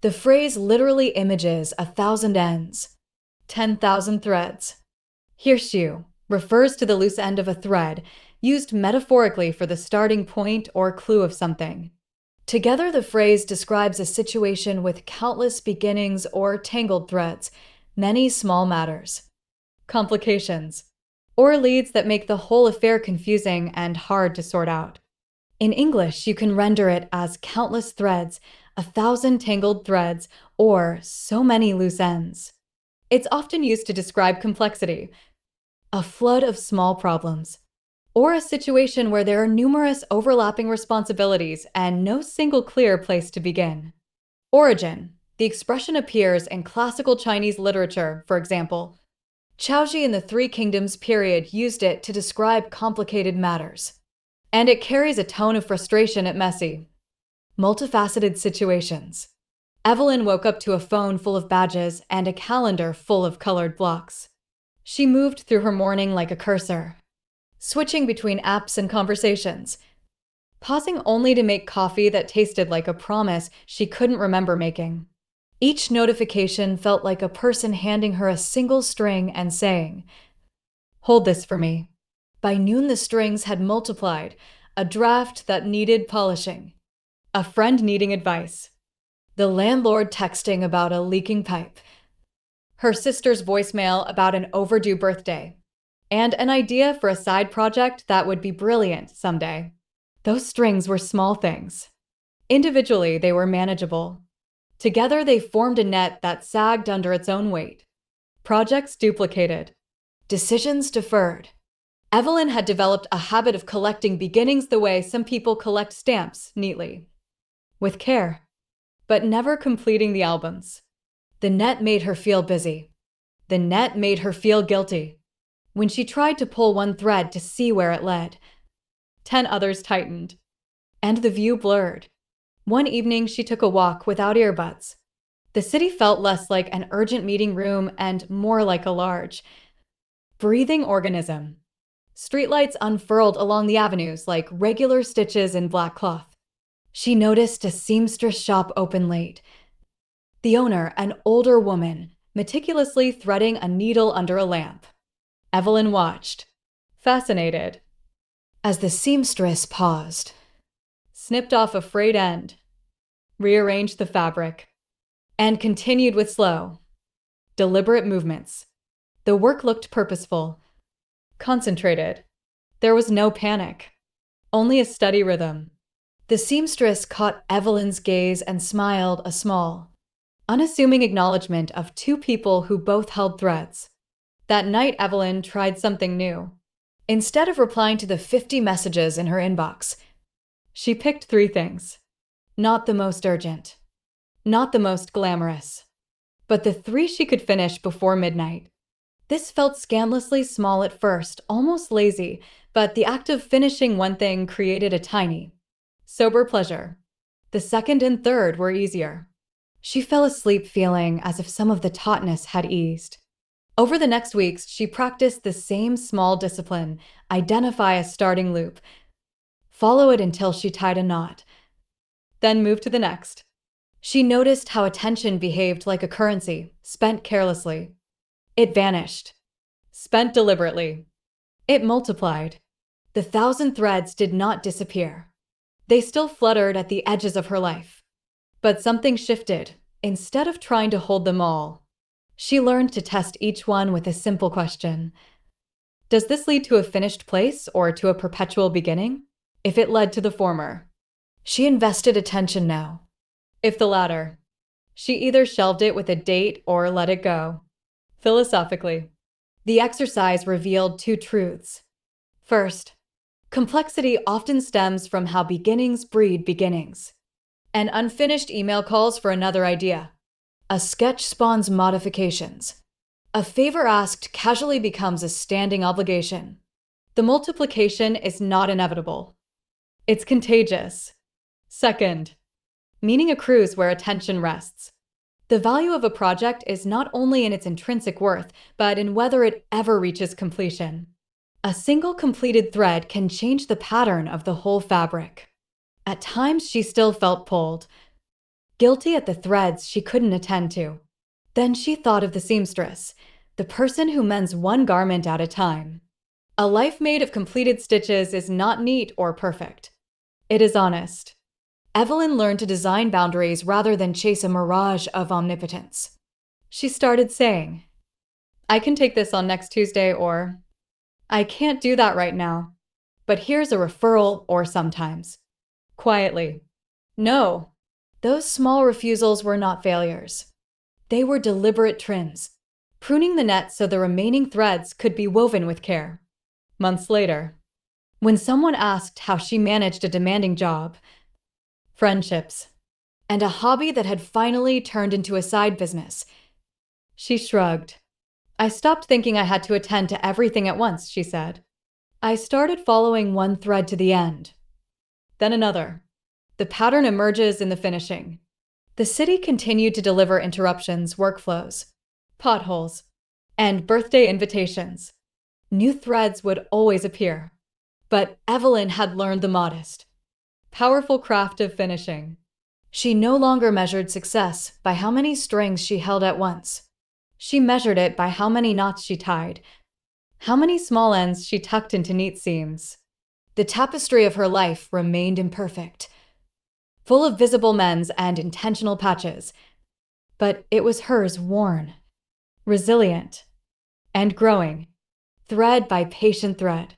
The phrase literally images 1,000 ends, 10,000 threads. Hirshu refers to the loose end of a thread, used metaphorically for the starting point or clue of something. Together, the phrase describes a situation with countless beginnings or tangled threads, many small matters, complications, or leads that make the whole affair confusing and hard to sort out. In English, you can render it as countless threads, 1,000 tangled threads, or so many loose ends. It's often used to describe complexity, a flood of small problems, or a situation where there are numerous overlapping responsibilities and no single clear place to begin. Origin. The expression appears in classical Chinese literature, for example. Chaoji in the Three Kingdoms period used it to describe complicated matters. And it carries a tone of frustration at messy, multifaceted situations. Evelyn woke up to a phone full of badges and a calendar full of colored blocks. She moved through her morning like a cursor, switching between apps and conversations, pausing only to make coffee that tasted like a promise she couldn't remember making. Each notification felt like a person handing her a single string and saying, "Hold this for me." By noon, the strings had multiplied, a draft that needed polishing, a friend needing advice, the landlord texting about a leaking pipe, her sister's voicemail about an overdue birthday, and an idea for a side project that would be brilliant someday. Those strings were small things. Individually, they were manageable. Together, they formed a net that sagged under its own weight. Projects duplicated, decisions deferred. Evelyn had developed a habit of collecting beginnings the way some people collect stamps, neatly, with care, but never completing the albums. The net made her feel busy. The net made her feel guilty. When she tried to pull one thread to see where it led, 10 others tightened, and the view blurred. One evening, she took a walk without earbuds. The city felt less like an urgent meeting room and more like a large, breathing organism. Streetlights unfurled along the avenues like regular stitches in black cloth. She noticed a seamstress shop open late. The owner, an older woman, meticulously threading a needle under a lamp. Evelyn watched, fascinated, as the seamstress paused, snipped off a frayed end, rearranged the fabric, and continued with slow, deliberate movements. The work looked purposeful, concentrated. There was no panic, only a steady rhythm. The seamstress caught Evelyn's gaze and smiled a small, unassuming acknowledgement of two people who both held threads. That night, Evelyn tried something new. Instead of replying to the 50 messages in her inbox, she picked 3 things. Not the most urgent, not the most glamorous, but the 3 she could finish before midnight. This felt scandalously small at first, almost lazy, but the act of finishing one thing created a tiny, sober pleasure. The second and third were easier. She fell asleep feeling as if some of the tautness had eased. Over the next weeks, she practiced the same small discipline: identify a starting loop, follow it until she tied a knot, then move to the next. She noticed how attention behaved like a currency, spent carelessly. It vanished, spent deliberately. It multiplied. The 1,000 threads did not disappear. They still fluttered at the edges of her life. But something shifted. Instead of trying to hold them all, she learned to test each one with a simple question. Does this lead to a finished place or to a perpetual beginning? If it led to the former, she invested attention now. If the latter, she either shelved it with a date or let it go. Philosophically, the exercise revealed 2 truths. First, complexity often stems from how beginnings breed beginnings. An unfinished email calls for another idea. A sketch spawns modifications. A favor asked casually becomes a standing obligation. The multiplication is not inevitable. It's contagious. Second, meaning accrues where attention rests. The value of a project is not only in its intrinsic worth, but in whether it ever reaches completion. A single completed thread can change the pattern of the whole fabric. At times, she still felt pulled. guilty at the threads she couldn't attend to. Then she thought of the seamstress, the person who mends one garment at a time. A life made of completed stitches is not neat or perfect. It is honest. Evelyn learned to design boundaries rather than chase a mirage of omnipotence. She started saying, "I can take this on next Tuesday," or "I can't do that right now, but here's a referral," or sometimes, quietly, "No." Those small refusals were not failures. They were deliberate trims, pruning the net so the remaining threads could be woven with care. Months later, when someone asked how she managed a demanding job, friendships, and a hobby that had finally turned into a side business, she shrugged. "I stopped thinking I had to attend to everything at once," she said. "I started following one thread to the end, then another. The pattern emerges in the finishing." The city continued to deliver interruptions, workflows, potholes, and birthday invitations. New threads would always appear. But Evelyn had learned the modest, powerful craft of finishing. She no longer measured success by how many strings she held at once. She measured it by how many knots she tied, how many small ends she tucked into neat seams. The tapestry of her life remained imperfect, full of visible mends and intentional patches, but it was hers worn, resilient, and growing, thread by patient thread.